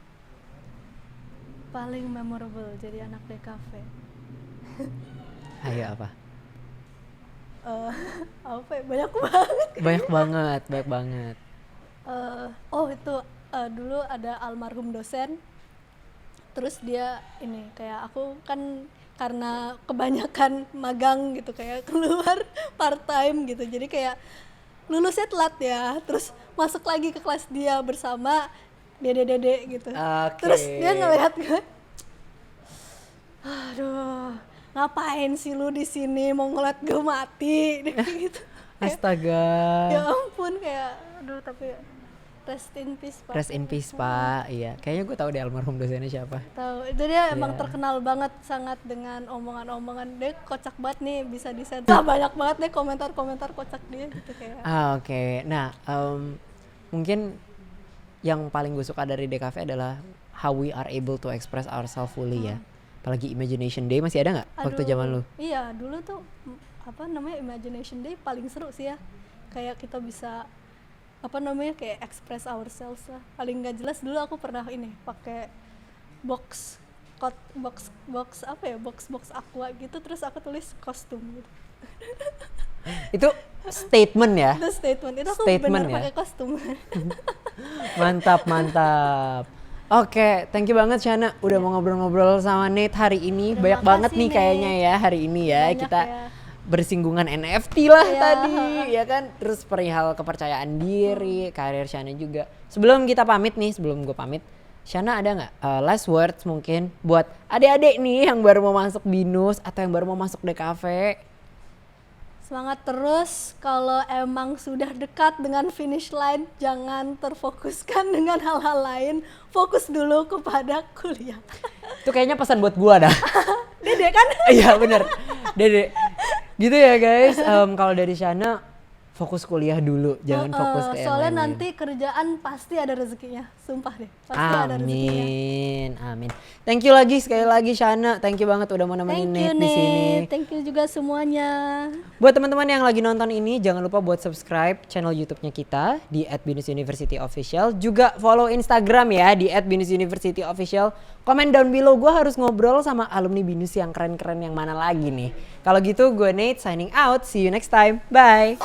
Paling memorable jadi anak DKV. Ayo apa? Apa ya? Banyak banget. Banyak banget. Itu dulu ada almarhum dosen. Terus dia ini kayak aku kan karena kebanyakan magang gitu, kayak keluar part time gitu. Jadi kayak lulusnya telat ya. Terus masuk lagi ke kelas dia bersama dede gitu. Oke. Terus dia ngelihat gue, aduh ngapain sih lu di sini, mau ngeliat gue mati gitu. Astaga. Ya ampun, kayak aduh, tapi rest in peace Pak. Rest in peace Pak. Iya, kayaknya gue tahu deh almarhum dosennya siapa. Tahu, itu dia emang Iya. terkenal banget sangat dengan omongan-omongan. Dia kocak banget nih, bisa disensor. Banyak banget deh komentar-komentar kocak dia gitu kayak. Oke. Nah, mungkin yang paling gue suka dari DKV adalah how we are able to express ourselves fully ya. Apalagi Imagination Day, masih ada nggak waktu Aduh, zaman lu? Iya, dulu tuh apa namanya, Imagination Day paling seru sih ya. Kayak kita bisa apa namanya, kayak express ourselves lah. Paling nggak jelas dulu aku pernah ini pakai box apa ya, box aqua gitu, terus aku tulis kostum gitu. Itu statement ya? Itu statement, itu aku Statement bener ya? pakai kostum. Mantap, mantap. Oke, thank you banget Shana udah mau ngobrol-ngobrol sama Nate hari ini. Terima Banyak banget kasih, nih Nate. kayaknya ya hari ini ya. Banyak Kita ya. bersinggungan NFT lah Iya. tadi ya kan. Terus perihal kepercayaan diri, karir Shana juga. Sebelum kita pamit nih, sebelum gue pamit, Shana ada nggak last words mungkin buat adik-adik nih yang baru mau masuk BINUS atau yang baru mau masuk DKV? Semangat terus, kalau emang sudah dekat dengan finish line, jangan terfokuskan dengan hal-hal lain, fokus dulu kepada kuliah. Itu kayaknya pesan buat gua dah. Dede kan? Iya bener, Dede. Gitu ya guys, kalau dari Shana fokus kuliah dulu, jangan fokus ke yang soalnya lain-lain. nanti kerjaan pasti ada rezekinya, sumpah deh, pasti ada rezekinya. Amin, amin. Thank you lagi sekali lagi Shana, thank you banget udah mau nemenin Thank you Nate di sini. Nate, thank you juga semuanya. Buat teman-teman yang lagi nonton ini, jangan lupa buat subscribe channel YouTube-nya kita di @binusuniversityofficial. Juga follow Instagram ya di @binusuniversityofficial. Comment down below, gue harus ngobrol sama alumni Binus yang keren-keren yang mana lagi nih. Kalau gitu gue Nate signing out, see you next time, bye.